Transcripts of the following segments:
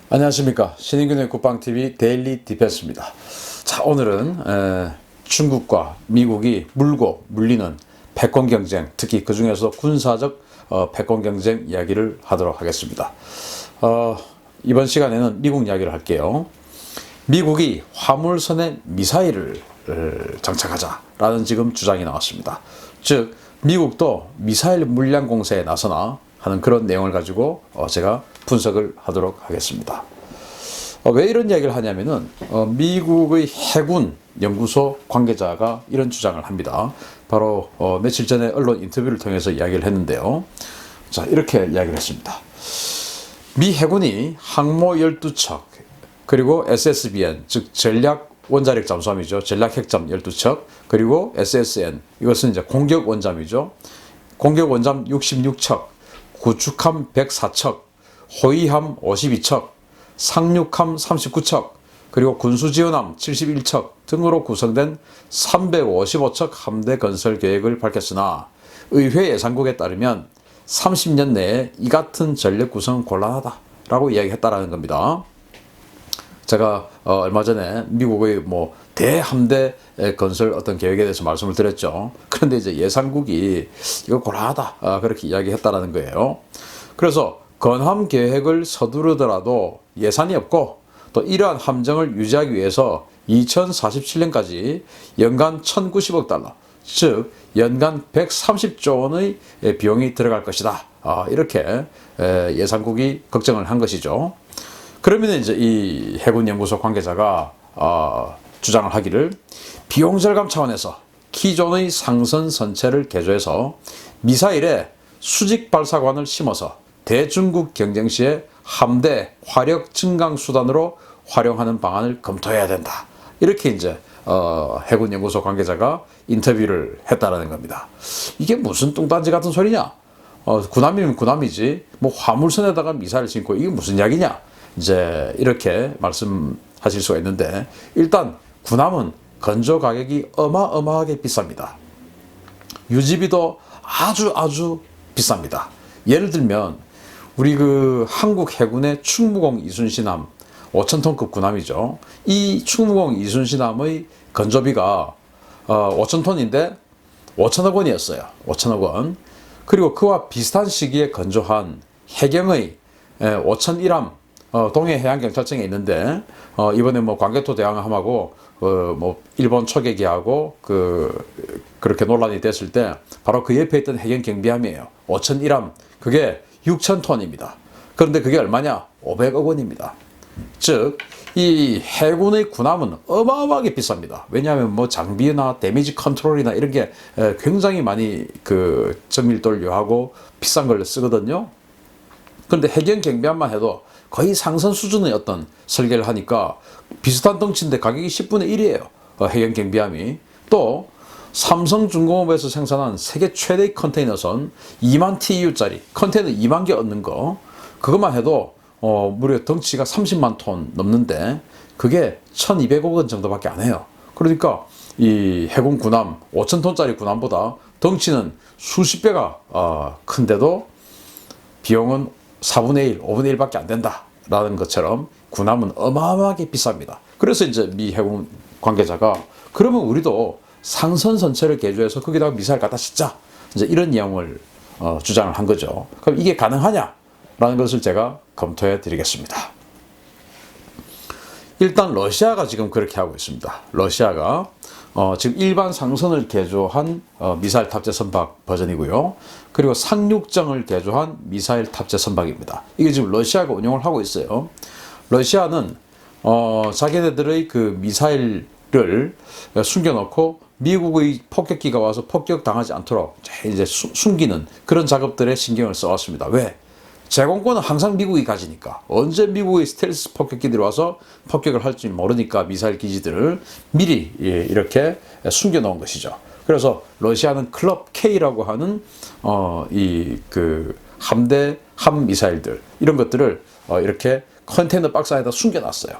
안녕하십니까. 신인균의 국방TV 데일리 디펜스입니다. 자, 오늘은 중국과 미국이 물고 물리는 패권 경쟁, 특히 그 중에서 군사적 패권 경쟁 이야기를 하도록 하겠습니다. 이번 시간에는 미국 이야기를 할게요. 미국이 화물선에 미사일을 장착하자라는 지금 주장이 나왔습니다. 즉 미국도 미사일 물량 공세에 나서나 하는 그런 내용을 가지고 제가 분석을 하도록 하겠습니다. 왜 이런 이야기를 하냐면은 미국의 해군 연구소 관계자가 이런 주장을 합니다. 바로 며칠 전에 언론 인터뷰를 통해서 이야기를 했는데요. 자, 이렇게 이야기를 했습니다. 미 해군이 항모 12척 그리고 SSBN 즉 전략 원자력 잠수함이죠. 전략 핵잠 12척 그리고 SSN 이것은 이제 공격 원잠이죠. 공격 원잠 66척, 구축함 104척, 호위함 52척, 상륙함 39척, 그리고 군수지원함 71척 등으로 구성된 355척 함대 건설 계획을 밝혔으나 의회 예산국에 따르면 30년 내에 이 같은 전력 구성은 곤란하다라고 이야기했다라는 겁니다. 제가 얼마 전에 미국의 대함대 건설 어떤 계획에 대해서 말씀을 드렸죠. 그런데 이제 예산국이 이거 곤란하다 그렇게 이야기했다라는 거예요. 그래서 건함 계획을 서두르더라도 예산이 없고 또 이러한 함정을 유지하기 위해서 2047년까지 연간 1,090억 달러, 즉 연간 130조 원의 비용이 들어갈 것이다. 이렇게 예산국이 걱정을 한 것이죠. 그러면 이제 이 해군연구소 관계자가 주장을 하기를 비용 절감 차원에서 기존의 상선 선체를 개조해서 미사일에 수직 발사관을 심어서 대중국 경쟁 시에 함대 화력 증강 수단으로 활용하는 방안을 검토해야 된다. 이렇게 이제 해군연구소 관계자가 인터뷰를 했다라는 겁니다. 이게 무슨 뚱딴지 같은 소리냐? 군함이면 군함이지 화물선에다가 미사일 심고 이게 무슨 이야기냐? 이제 이렇게 말씀하실 수가 있는데, 일단 군함은 건조 가격이 어마어마하게 비쌉니다. 유지비도 아주 비쌉니다. 예를 들면 우리 한국 해군의 충무공 이순신함 5,000톤급 군함이죠. 이 충무공 이순신함의 건조비가 5,000톤인데 5천억 원이었어요. 5천억 원. 그리고 그와 비슷한 시기에 건조한 해경의 5,001함 동해해양경찰청에 있는데 이번에 광개토 대왕함하고 일본 초계기하고 그렇게 논란이 됐을 때 바로 그 옆에 있던 해경경비함이에요. 5,001함 그게 6,000톤입니다. 그런데 그게 얼마냐? 500억 원입니다. 즉 이 해군의 군함은 어마어마하게 비쌉니다. 왜냐하면 장비나 데미지 컨트롤이나 이런 게 굉장히 많이 정밀도를 요하고 비싼 걸 쓰거든요. 그런데 해경 경비함만 해도 거의 상선 수준의 어떤 설계를 하니까 비슷한 덩치인데 가격이 10분의 1이에요. 해경 경비함이. 또 삼성중공업에서 생산한 세계 최대의 컨테이너선 2만 TEU짜리 컨테이너 2만 개 얻는 거, 그것만 해도 무려 덩치가 30만 톤 넘는데 그게 1,200억 원 정도밖에 안 해요. 그러니까 이 해군 군함 5,000톤짜리 군함보다 덩치는 수십 배가 큰데도 비용은 4분의 1, 5분의 1밖에 안 된다라는 것처럼 군함은 어마어마하게 비쌉니다. 그래서 이제 미 해군 관계자가 그러면 우리도 상선 선체를 개조해서 거기다가 미사일 갖다 싣자, 이제 이런 내용을 주장을 한 거죠. 그럼 이게 가능하냐라는 것을 제가 검토해 드리겠습니다. 일단 러시아가 지금 그렇게 하고 있습니다. 러시아가 지금 일반 상선을 개조한 미사일 탑재 선박 버전이고요. 그리고 상륙정을 개조한 미사일 탑재 선박입니다. 이게 지금 러시아가 운용을 하고 있어요. 러시아는 자기네들의 미사일을 숨겨놓고 미국의 폭격기가 와서 폭격당하지 않도록 이제 숨기는 그런 작업들에 신경을 써왔습니다. 왜? 제공권은 항상 미국이 가지니까. 언제 미국의 스텔스 폭격기들이 와서 폭격을 할지 모르니까 미사일 기지들을 미리 이렇게 숨겨 놓은 것이죠. 그래서 러시아는 클럽 K라고 하는 함대 함 미사일들 이런 것들을 이렇게 컨테이너 박스 안에다 숨겨 놨어요.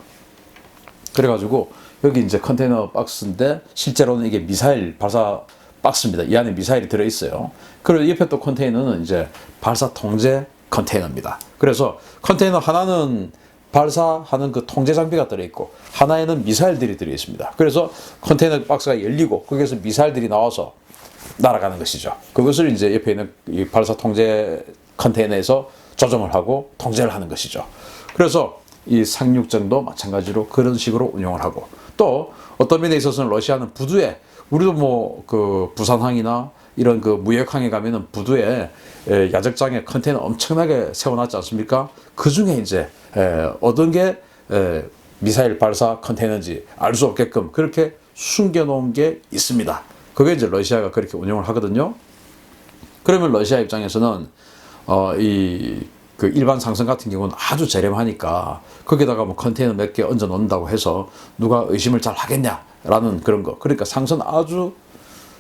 그래가지고 여기 이제 컨테이너 박스인데 실제로는 이게 미사일 발사 박스입니다. 이 안에 미사일이 들어있어요. 그리고 옆에 또 컨테이너는 이제 발사 통제 컨테이너입니다. 그래서 컨테이너 하나는 발사하는 그 통제 장비가 들어있고 하나에는 미사일들이 들어있습니다. 그래서 컨테이너 박스가 열리고 거기에서 미사일들이 나와서 날아가는 것이죠. 그것을 이제 옆에 있는 이 발사 통제 컨테이너에서 조정을 하고 통제를 하는 것이죠. 그래서 이 상륙전도 마찬가지로 그런 식으로 운용을 하고, 또 어떤 면에 있어서는 러시아는 부두에, 우리도 뭐 그 부산항이나 이런 그 무역항에 가면은 부두에 야적장에 컨테이너 엄청나게 세워놨지 않습니까? 그 중에 이제 어떤 게 미사일 발사 컨테이너인지 알 수 없게끔 그렇게 숨겨놓은 게 있습니다. 그게 이제 러시아가 그렇게 운영을 하거든요. 그러면 러시아 입장에서는 그 일반 상선 같은 경우는 아주 저렴하니까 거기다가 뭐 컨테이너 몇 개 얹어 놓는다고 해서 누가 의심을 잘 하겠냐라는 그런 거. 그러니까 상선 아주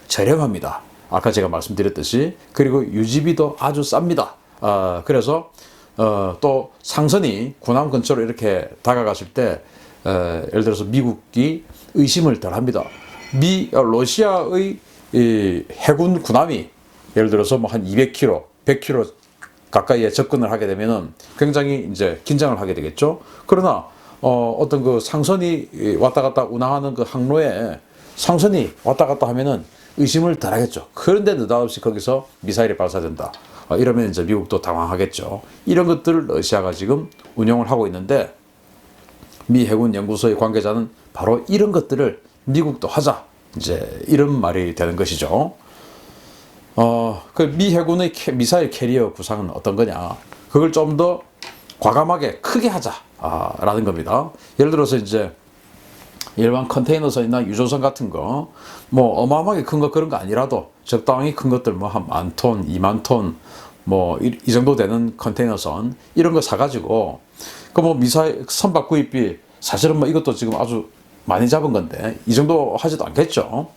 저렴합니다. 아까 제가 말씀드렸듯이. 그리고 유지비도 아주 쌉니다. 그래서 또 상선이 군함 근처로 이렇게 다가갔을 때 예를 들어서 미국이 의심을 덜 합니다. 러시아의 이 해군 군함이 예를 들어서 뭐 한 200km, 100km 가까이에 접근을 하게 되면은 굉장히 이제 긴장을 하게 되겠죠. 그러나 어떤 그 상선이 왔다 갔다 운항하는 그 항로에 상선이 왔다 갔다 하면은 의심을 덜 하겠죠. 그런데 느닷없이 거기서 미사일이 발사된다. 이러면 이제 미국도 당황하겠죠. 이런 것들을 러시아가 지금 운영을 하고 있는데, 미 해군 연구소의 관계자는 바로 이런 것들을 미국도 하자, 이제 이런 말이 되는 것이죠. 그 미 해군의 미사일 캐리어 구상은 어떤 거냐? 그걸 좀 더 과감하게 크게 하자, 라는 겁니다. 예를 들어서 이제 일반 컨테이너선이나 유조선 같은 거, 뭐 어마어마하게 큰 거 그런 거 아니라도 적당히 큰 것들 뭐 한 10,000톤, 20,000톤 뭐 이 정도 되는 컨테이너선 이런 거 사가지고 그 뭐 미사일 선박 구입비 사실은 뭐 이것도 지금 아주 많이 잡은 건데 이 정도 하지도 않겠죠.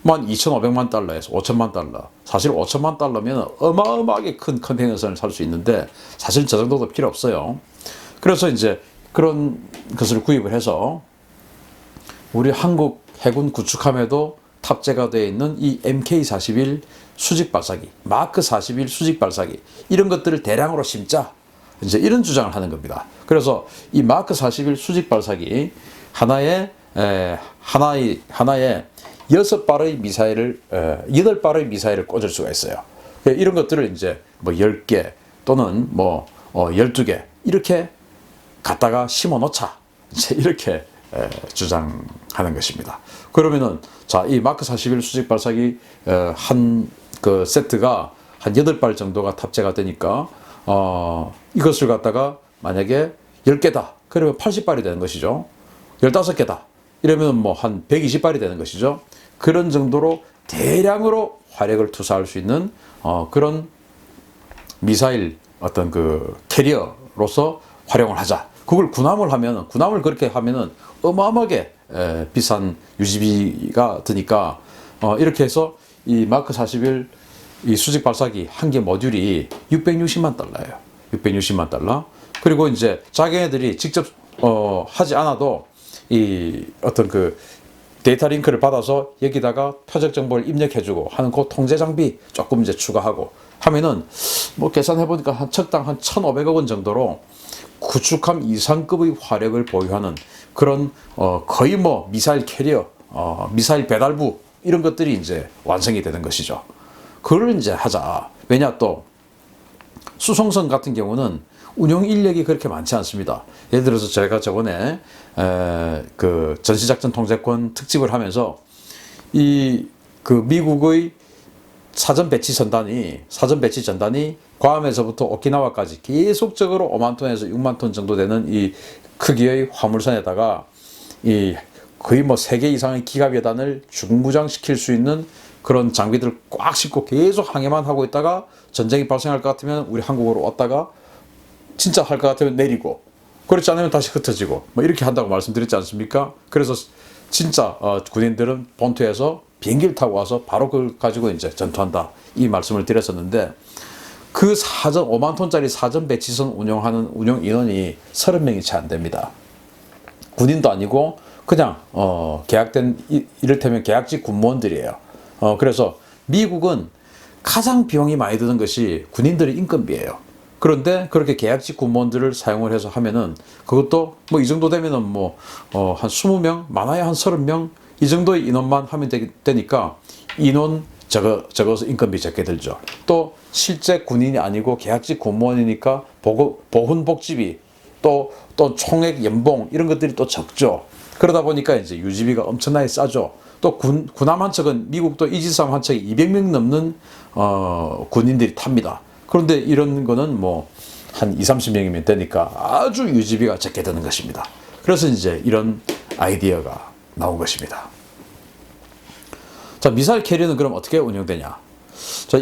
뭐 한 2,500만 달러에서 5천만 달러. 사실 5천만 달러면 어마어마하게 큰 컨테이너선을 살 수 있는데 사실 저 정도도 필요 없어요. 그래서 이제 그런 것을 구입을 해서 우리 한국 해군 구축함에도 탑재가 되어 있는 이 MK41 수직 발사기, 마크 41 수직 발사기, 이런 것들을 대량으로 심자, 이제 이런 주장을 하는 겁니다. 그래서 이 마크 41 수직 발사기 하나에 6발의 미사일을 8발의 미사일을 꽂을 수가 있어요. 이런 것들을 이제 뭐 10개 또는 뭐 12개 이렇게 갖다가 심어 놓자, 이제 이렇게 주장하는 것입니다. 그러면은 자, 이 마크 41 수직 발사기 한 그 세트가 한 8발 정도가 탑재가 되니까 이것을 갖다가 만약에 10개다. 그러면 80발이 되는 것이죠. 15개다. 이러면 뭐 한 120발이 되는 것이죠. 그런 정도로 대량으로 화력을 투사할 수 있는 그런 미사일 어떤 그 캐리어로서 활용을 하자. 그걸 군함을 그렇게 하면은 어마어마하게 비싼 유지비가 드니까 이렇게 해서 이 마크 41 이 수직 발사기 한 개 모듈이 660만 달러예요. 660만 달러. 그리고 이제 자기네들이 직접 하지 않아도 이 어떤 그 데이터 링크를 받아서 여기다가 표적 정보를 입력해주고 하는 그 통제 장비 조금 이제 추가하고 하면은 뭐 계산해 보니까 한 척당 한 1,500억 원 정도로 구축함 이상급의 화력을 보유하는 그런 거의 뭐 미사일 캐리어, 미사일 배달부 이런 것들이 이제 완성이 되는 것이죠. 그걸 이제 하자. 왜냐 또 수송선 같은 경우는 운용 인력이 그렇게 많지 않습니다. 예를 들어서 제가 저번에 그 전시작전 통제권 특집을 하면서 이 그 미국의 사전 배치 전단이 괌에서부터 오키나와까지 계속적으로 5만 톤에서 6만 톤 정도 되는 이 크기의 화물선에다가 이 거의 뭐 3개 이상의 기갑여단을 중무장시킬 수 있는 그런 장비들을 꽉 싣고 계속 항해만 하고 있다가 전쟁이 발생할 것 같으면 우리 한국으로 왔다가 진짜 할 것 같으면 내리고, 그렇지 않으면 다시 흩어지고 뭐 이렇게 한다고 말씀드렸지 않습니까? 그래서 진짜 군인들은 본토에서 비행기를 타고 와서 바로 그걸 가지고 이제 전투한다, 이 말씀을 드렸었는데, 그 5만 톤짜리 사전 배치선 운영하는 운영 인원이 30명이 채 안 됩니다. 군인도 아니고 그냥 계약된 이를테면 계약직 군무원들이에요. 그래서 미국은 가장 비용이 많이 드는 것이 군인들의 인건비예요. 그런데 그렇게 계약직 군무원들을 사용을 해서 하면은 그것도 뭐 이 정도 되면은 한 20명, 많아야 한 30명 이 정도의 인원만 하면 되니까 인원 적어서 인건비 적게 들죠. 또 실제 군인이 아니고 계약직 군무원이니까 보훈 복지비 또 총액 연봉 이런 것들이 또 적죠. 그러다 보니까 이제 유지비가 엄청나게 싸죠. 또 군함 한 척은 미국도 이지스함 한 척이 200명 넘는 군인들이 탑니다. 그런데 이런 거는 뭐 한 20-30명이면 되니까 아주 유지비가 적게 드는 것입니다. 그래서 이제 이런 아이디어가 나온 것입니다. 자, 미사일 캐리어는 그럼 어떻게 운영되냐? 자,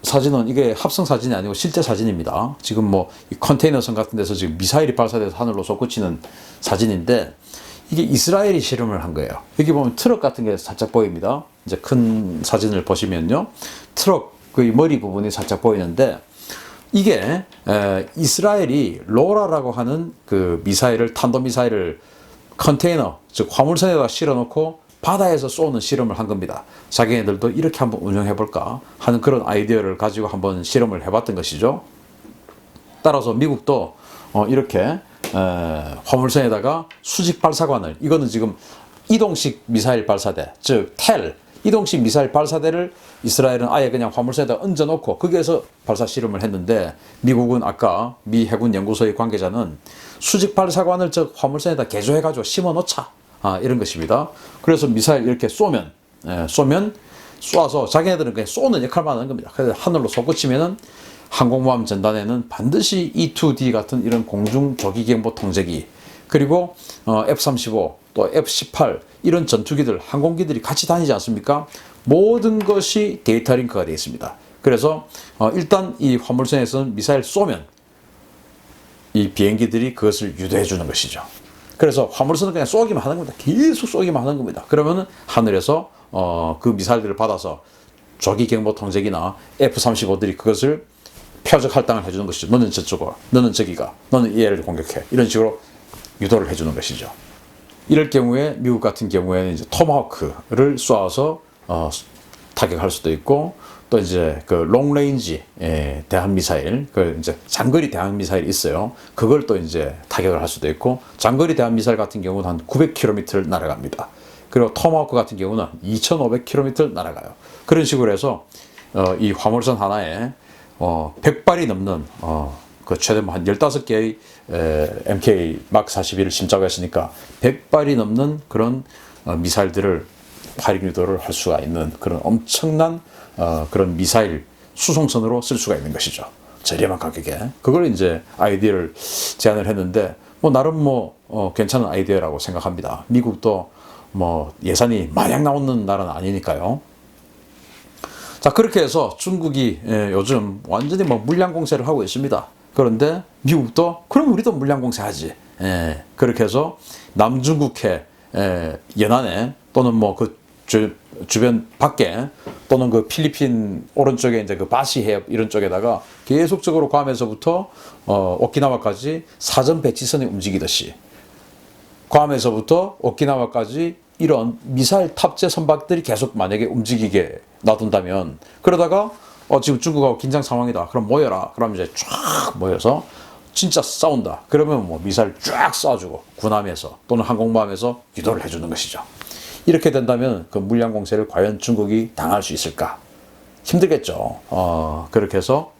사진은 이게 합성 사진이 아니고 실제 사진입니다. 지금 뭐 컨테이너 선 같은 데서 지금 미사일이 발사돼서 하늘로 솟구치는 사진인데 이게 이스라엘이 실험을 한 거예요. 여기 보면 트럭 같은 게 살짝 보입니다. 이제 큰 사진을 보시면요. 트럭 그 머리 부분이 살짝 보이는데 이게 이스라엘이 로라라고 하는 그 미사일을 탄도미사일을 컨테이너 즉 화물선에다 실어놓고 바다에서 쏘는 실험을 한 겁니다. 자기네들도 이렇게 한번 운영해볼까 하는 그런 아이디어를 가지고 한번 실험을 해봤던 것이죠. 따라서 미국도 이렇게 화물선에다가 수직 발사관을 이거는 지금 이동식 미사일 발사대 즉 텔 이동식 미사일 발사대를 이스라엘은 아예 그냥 화물선에다 얹어놓고 거기에서 발사 실험을 했는데 미국은 아까 미 해군 연구소의 관계자는 수직 발사관을 저 화물선에다 개조해가지고 심어놓자 이런 것입니다. 그래서 미사일 이렇게 쏘면 쏴서 자기네들은 그냥 쏘는 역할만 하는 겁니다. 그래서 하늘로 솟구치면은 항공모함 전단에는 반드시 E-2D 같은 이런 공중 조기경보 통제기 그리고 F-35 또 F-18 이런 전투기들 항공기들이 같이 다니지 않습니까? 모든 것이 데이터 링크가 되어 있습니다. 그래서 일단 이 화물선에서는 미사일 쏘면 이 비행기들이 그것을 유도해 주는 것이죠. 그래서 화물선은 그냥 쏘기만 하는 겁니다. 계속 쏘기만 하는 겁니다. 그러면은 하늘에서 그 미사일들을 받아서 조기경보 통제기나 F-35들이 그것을 표적 할당을 해주는 것이죠. 너는 저쪽으로, 너는 저기가, 너는 얘를 공격해. 이런 식으로 유도를 해주는 것이죠. 이럴 경우에 미국 같은 경우에는 이제 토마호크를 쏘아서 타격할 수도 있고 또 이제 그 롱레인지 대한 미사일, 그 이제 장거리 대한 미사일이 있어요. 그걸 또 이제 타격을 할 수도 있고 장거리 대한 미사일 같은 경우는 한 900km를 날아갑니다. 그리고 토마호크 같은 경우는 2,500km를 날아가요. 그런 식으로 해서 이 화물선 하나에 100발이 넘는 그 최대 한 15개의 MK 막 41을 심작했으니까 100발이 넘는 그런 미사일들을 파링 유도를 할 수가 있는 그런 엄청난 그런 미사일 수송선으로 쓸 수가 있는 것이죠. 저렴한 가격에. 그걸 이제 아이디어를 제안을 했는데 뭐 나름 괜찮은 아이디어라고 생각합니다. 미국도 뭐 예산이 마냥 나오는 나라는 아니니까요. 자, 그렇게 해서 중국이 요즘 완전히 물량 공세를 하고 있습니다. 그런데 미국도 그럼 우리도 물량 공세하지. 그렇게 해서 남중국해 연안에 또는 그 주변 밖에 또는 그 필리핀 오른쪽에 이제 그 바시 해협 이런 쪽에다가 계속적으로 괌에서부터 오키나와까지 사전 배치선이 움직이듯이 괌에서부터 오키나와까지 이런 미사일 탑재 선박들이 계속 만약에 움직이게 놔둔다면 그러다가 지금 중국하고 긴장 상황이다. 그럼 모여라. 그럼 이제 쫙 모여서 진짜 싸운다. 그러면 미사일 쫙 쏴주고 군함에서 또는 항공모함에서 유도를 해주는 것이죠. 이렇게 된다면 그 물량 공세를 과연 중국이 당할 수 있을까? 힘들겠죠. 그렇게 해서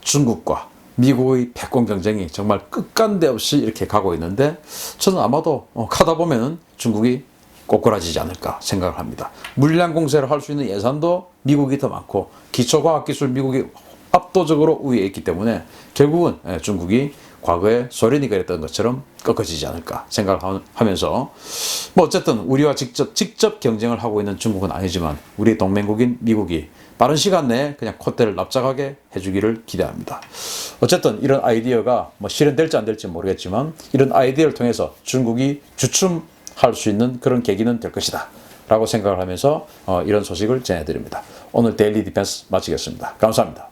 중국과 미국의 패권 경쟁이 정말 끝간데 없이 이렇게 가고 있는데 저는 아마도 가다 보면은 중국이 꼬꾸라지지 않을까 생각을 합니다. 물량 공세를 할 수 있는 예산도 미국이 더 많고 기초과학기술 미국이 압도적으로 우위에 있기 때문에 결국은 중국이 과거에 소련이 그랬던 것처럼 꺾어지지 않을까 생각을 하면서 어쨌든 우리와 직접 경쟁을 하고 있는 중국은 아니지만 우리 동맹국인 미국이 빠른 시간 내에 그냥 콧대를 납작하게 해주기를 기대합니다. 어쨌든 이런 아이디어가 실현될지 안 될지 모르겠지만 이런 아이디어를 통해서 중국이 주춤할 수 있는 그런 계기는 될 것이다 라고 생각을 하면서 이런 소식을 전해드립니다. 오늘 데일리 디펜스 마치겠습니다. 감사합니다.